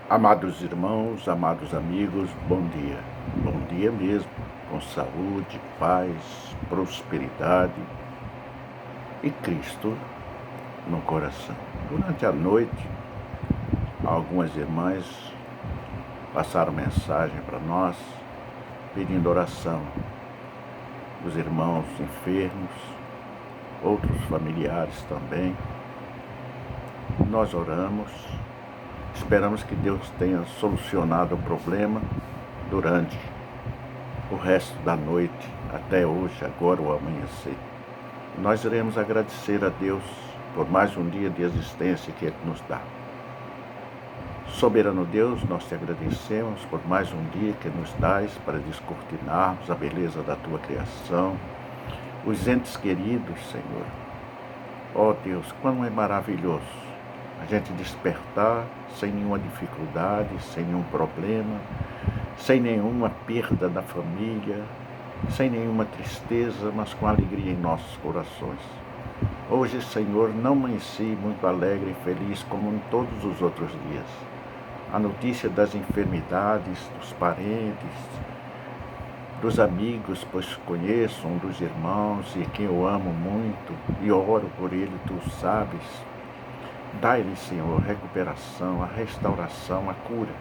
Amados irmãos, amados amigos, bom dia. Bom dia mesmo, com saúde, paz, prosperidade e Cristo no coração. Durante a noite, algumas irmãs passaram mensagem para nós, pedindo oração. Os irmãos enfermos, outros familiares também. Nós oramos. Esperamos que Deus tenha solucionado o problema durante o resto da noite, até hoje, agora o amanhecer. Nós iremos agradecer a Deus por mais um dia de existência que Ele nos dá. Soberano Deus, nós te agradecemos por mais um dia que nos dás para descortinarmos a beleza da Tua criação, os entes queridos, Senhor. Ó Deus, quão é maravilhoso a gente despertar sem nenhuma dificuldade, sem nenhum problema, sem nenhuma perda da família, sem nenhuma tristeza, mas com alegria em nossos corações. Hoje, Senhor, não amanheci muito alegre e feliz como em todos os outros dias. A notícia das enfermidades, dos parentes, dos amigos, pois conheço um dos irmãos e quem eu amo muito e oro por ele, tu sabes. Dai-lhe, Senhor, recuperação, a restauração, a cura.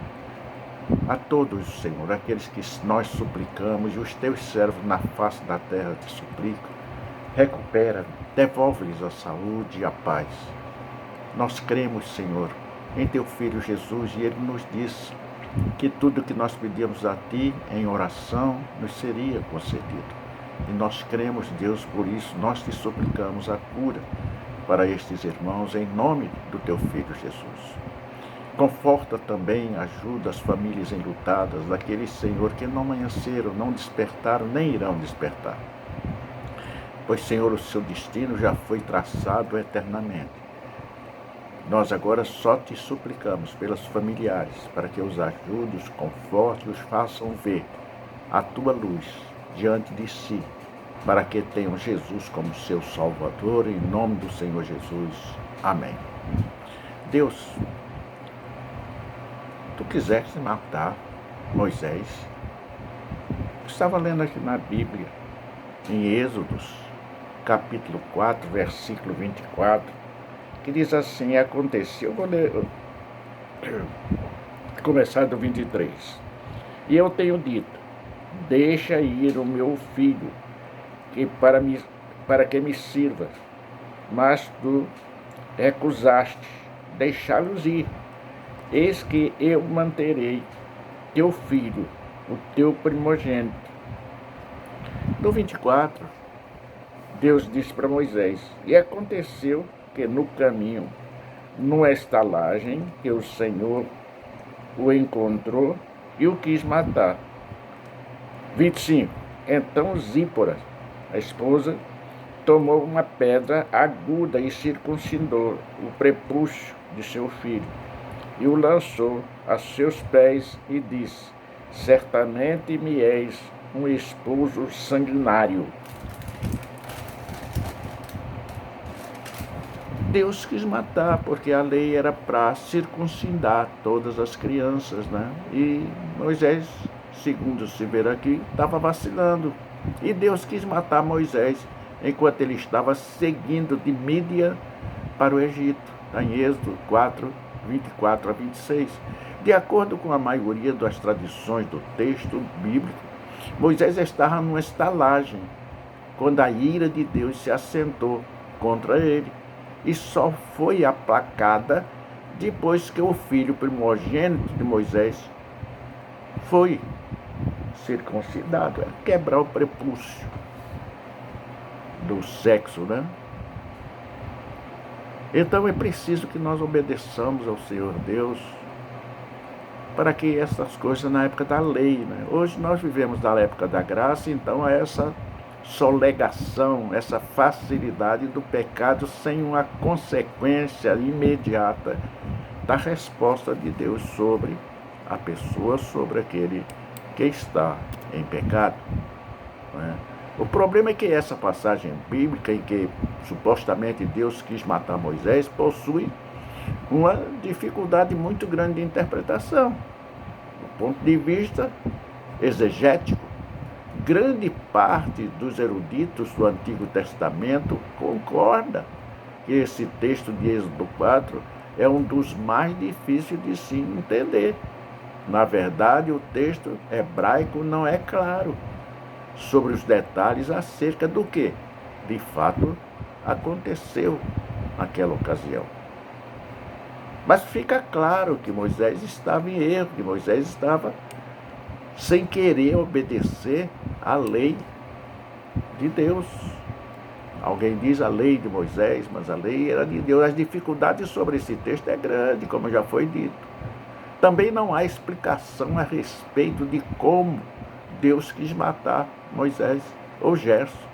A todos, Senhor, aqueles que nós suplicamos e os teus servos na face da terra te suplicam, recupera, devolve-lhes a saúde e a paz. Nós cremos, Senhor, em teu Filho Jesus, e ele nos disse que tudo que nós pedíamos a ti em oração nos seria concedido. E nós cremos, Deus, por isso nós te suplicamos a cura para estes irmãos, em nome do teu Filho Jesus. Conforta também, ajuda as famílias enlutadas, daqueles, Senhor, que não amanheceram, não despertaram, nem irão despertar. Pois, Senhor, o seu destino já foi traçado eternamente. Nós agora só te suplicamos pelos familiares, para que os ajude, os conforte, os façam ver a tua luz diante de si, para que tenham Jesus como seu Salvador, em nome do Senhor Jesus. Amém. Deus, tu quiseste matar Moisés. Eu estava lendo aqui na Bíblia, em Êxodos, capítulo 4, versículo 24, que diz assim: aconteceu, eu vou ler, começar do 23. E eu tenho dito, deixa ir o meu filho, para que me sirva, mas tu recusaste deixá-los ir. Eis que eu manterei teu filho, o teu primogênito. No 24, Deus disse para Moisés: e aconteceu que no caminho, numa estalagem, que o Senhor o encontrou e o quis matar. 25. Então Zípora, a esposa, tomou uma pedra aguda e circuncidou o prepúcio de seu filho, e o lançou a seus pés e disse: certamente me és um esposo sanguinário. Deus quis matar, porque a lei era para circuncidar todas as crianças, né? E Moisés, segundo se ver aqui, estava vacilando. E Deus quis matar Moisés enquanto ele estava seguindo de Mídia para o Egito. Está em Êxodo 4, 24 a 26. De acordo com a maioria das tradições do texto bíblico, Moisés estava numa estalagem quando a ira de Deus se assentou contra ele, e só foi aplacada depois que o filho primogênito de Moisés foi circuncidado, é quebrar o prepúcio do sexo, né? Então é preciso que nós obedeçamos ao Senhor Deus, para que essas coisas na época da lei, né? Hoje nós vivemos na época da graça, então é essa sonegação, essa facilidade do pecado sem uma consequência imediata da resposta de Deus sobre a pessoa, sobre aquele que está em pecado, né? O problema é que essa passagem bíblica em que supostamente Deus quis matar Moisés possui uma dificuldade muito grande de interpretação. Do ponto de vista exegético, grande parte dos eruditos do Antigo Testamento concorda que esse texto de Êxodo 4 é um dos mais difíceis de se entender. Na verdade, o texto hebraico não é claro sobre os detalhes acerca do que, de fato, aconteceu naquela ocasião. Mas fica claro que Moisés estava em erro, que Moisés estava sem querer obedecer à lei de Deus. Alguém diz a lei de Moisés, mas a lei era de Deus. As dificuldades sobre esse texto é grande, como já foi dito. Também não há explicação a respeito de como Deus quis matar Moisés ou Gerson.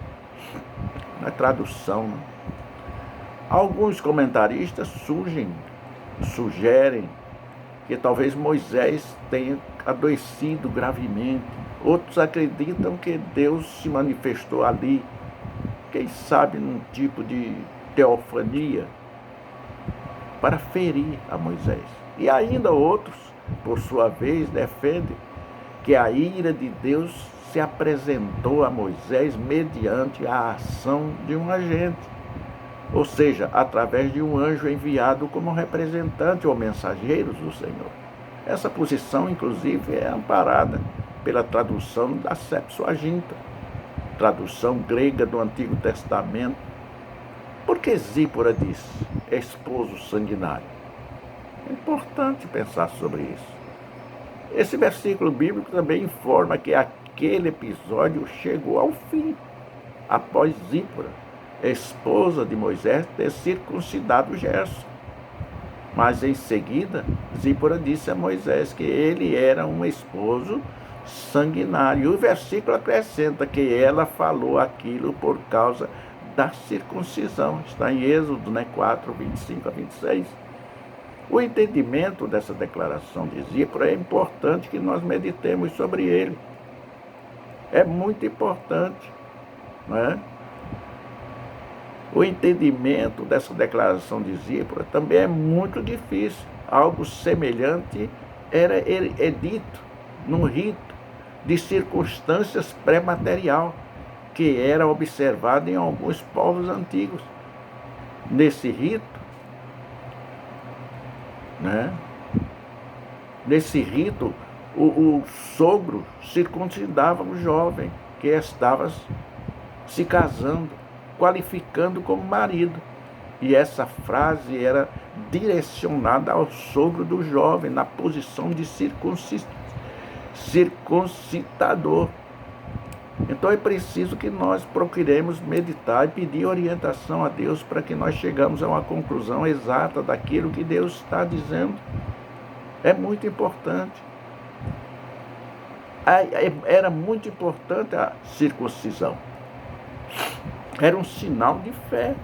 Na tradução, alguns comentaristas sugerem que talvez Moisés tenha adoecido gravemente. Outros acreditam que Deus se manifestou ali, quem sabe num tipo de teofania, para ferir a Moisés. E ainda outros, por sua vez, defendem que a ira de Deus se apresentou a Moisés mediante a ação de um agente, ou seja, através de um anjo enviado como representante ou mensageiro do Senhor. Essa posição, inclusive, é amparada pela tradução da Septuaginta, tradução grega do Antigo Testamento. Por que Zípora diz esposo sanguinário? É importante pensar sobre isso. Esse versículo bíblico também informa que aquele episódio chegou ao fim, após Zípora, esposa de Moisés, ter circuncidado Gerson. Mas em seguida, Zípora disse a Moisés que ele era um esposo sanguinário. E o versículo acrescenta que ela falou aquilo por causa da circuncisão. Está em Êxodo 4, 25 a 26. O entendimento dessa declaração de Zípora é importante que nós meditemos sobre ele. É muito importante, não é? O entendimento dessa declaração de Zípora também é muito difícil. Algo semelhante é dito num rito de circunstâncias pré-material, que era observado em alguns povos antigos. Nesse rito, o sogro circuncidava o jovem que estava se casando, qualificando como marido. E essa frase era direcionada ao sogro do jovem, na posição de circuncidador. Então é preciso que nós procuremos meditar e pedir orientação a Deus para que nós chegamos a uma conclusão exata daquilo que Deus está dizendo. É muito importante. Era muito importante a circuncisão. Era um sinal de fé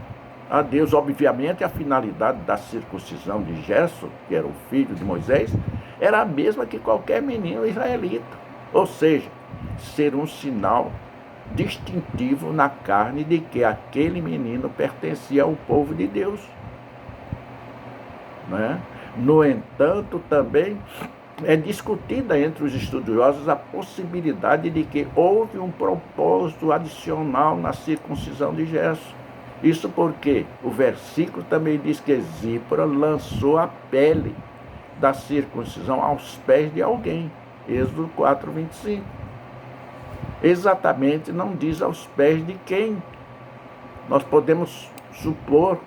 a Deus. Obviamente, a finalidade da circuncisão de Gerson, que era o filho de Moisés, era a mesma que qualquer menino israelita. Ou seja, ser um sinal distintivo na carne de que aquele menino pertencia ao povo de Deus. No entanto, também é discutida entre os estudiosos a possibilidade de que houve um propósito adicional na circuncisão de Gerson. Isso porque o versículo também diz que Zípora lançou a pele da circuncisão aos pés de alguém. Êxodo 4, 25. Exatamente não diz aos pés de quem. Nós podemos supor,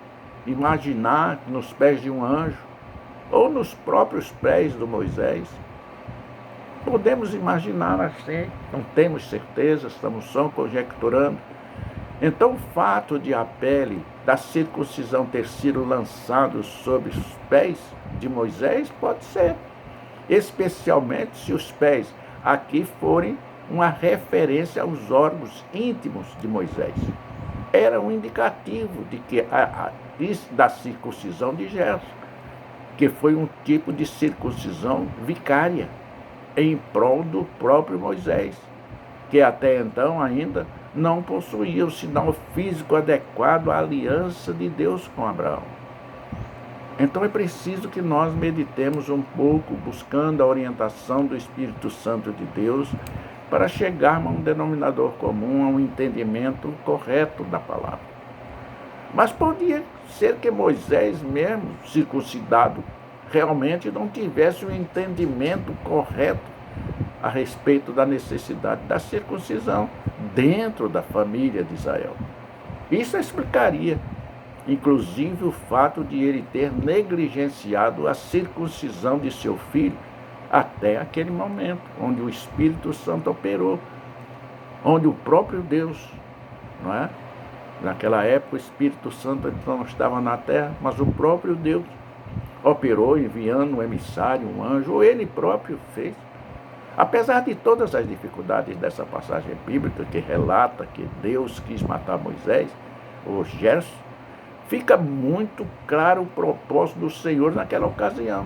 imaginar nos pés de um anjo, ou nos próprios pés do Moisés. Podemos imaginar assim, não temos certeza, estamos só conjecturando. Então, o fato de a pele da circuncisão ter sido lançado sobre os pés de Moisés pode ser, especialmente se os pés aqui forem uma referência aos órgãos íntimos de Moisés. Era um indicativo de que da circuncisão de Gerson, que foi um tipo de circuncisão vicária em prol do próprio Moisés, que até então ainda não possuía o sinal físico adequado à aliança de Deus com Abraão. Então é preciso que nós meditemos um pouco, buscando a orientação do Espírito Santo de Deus, para chegarmos a um denominador comum, a um entendimento correto da palavra. Mas podia ser que Moisés mesmo, circuncidado, realmente não tivesse um entendimento correto a respeito da necessidade da circuncisão dentro da família de Israel. Isso explicaria, inclusive, o fato de ele ter negligenciado a circuncisão de seu filho até aquele momento, onde o Espírito Santo operou, onde o próprio Deus, não é? Naquela época o Espírito Santo não estava na terra, mas o próprio Deus operou enviando um emissário, um anjo, ou ele próprio fez. Apesar de todas as dificuldades dessa passagem bíblica que relata que Deus quis matar Moisés, ou Gerson, fica muito claro o propósito do Senhor naquela ocasião.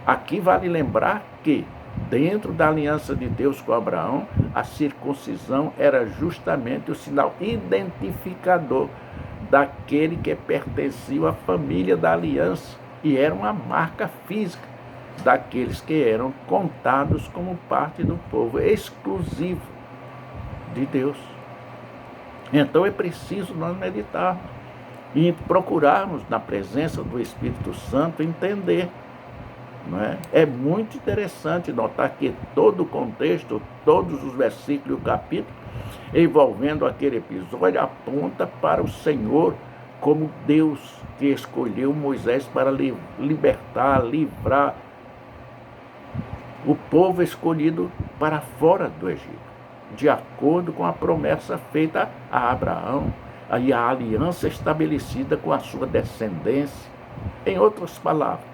Aqui vale lembrar que, dentro da aliança de Deus com Abraão, a circuncisão era justamente o sinal identificador daquele que pertencia à família da aliança e era uma marca física daqueles que eram contados como parte do povo exclusivo de Deus. Então é preciso nós meditarmos e procurarmos, na presença do Espírito Santo, entender. Não é? É muito interessante notar que todo o contexto, todos os versículos e o capítulo, envolvendo aquele episódio, aponta para o Senhor como Deus que escolheu Moisés para libertar, livrar o povo escolhido para fora do Egito, de acordo com a promessa feita a Abraão e a aliança estabelecida com a sua descendência. Em outras palavras,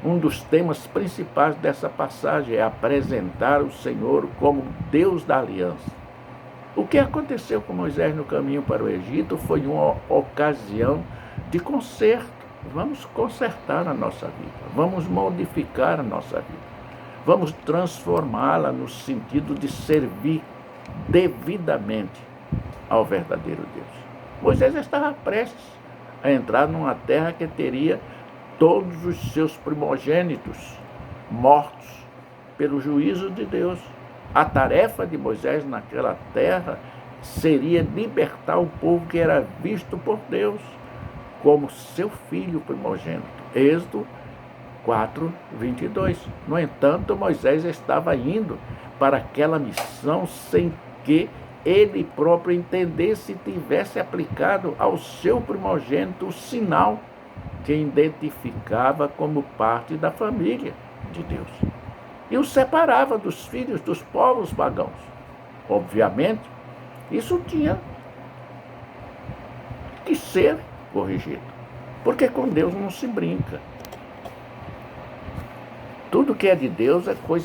um dos temas principais dessa passagem é apresentar o Senhor como Deus da aliança. O que aconteceu com Moisés no caminho para o Egito foi uma ocasião de conserto. Vamos consertar a nossa vida, vamos modificar a nossa vida, vamos transformá-la no sentido de servir devidamente ao verdadeiro Deus. Moisés estava prestes a entrar numa terra que teria todos os seus primogênitos mortos pelo juízo de Deus. A tarefa de Moisés naquela terra seria libertar o povo que era visto por Deus como seu filho primogênito. Êxodo 4:22. No entanto, Moisés estava indo para aquela missão sem que ele próprio entendesse e tivesse aplicado ao seu primogênito o sinal que identificava como parte da família de Deus e o separava dos filhos dos povos pagãos. Obviamente, isso tinha que ser corrigido, porque com Deus não se brinca. Tudo que é de Deus é coisa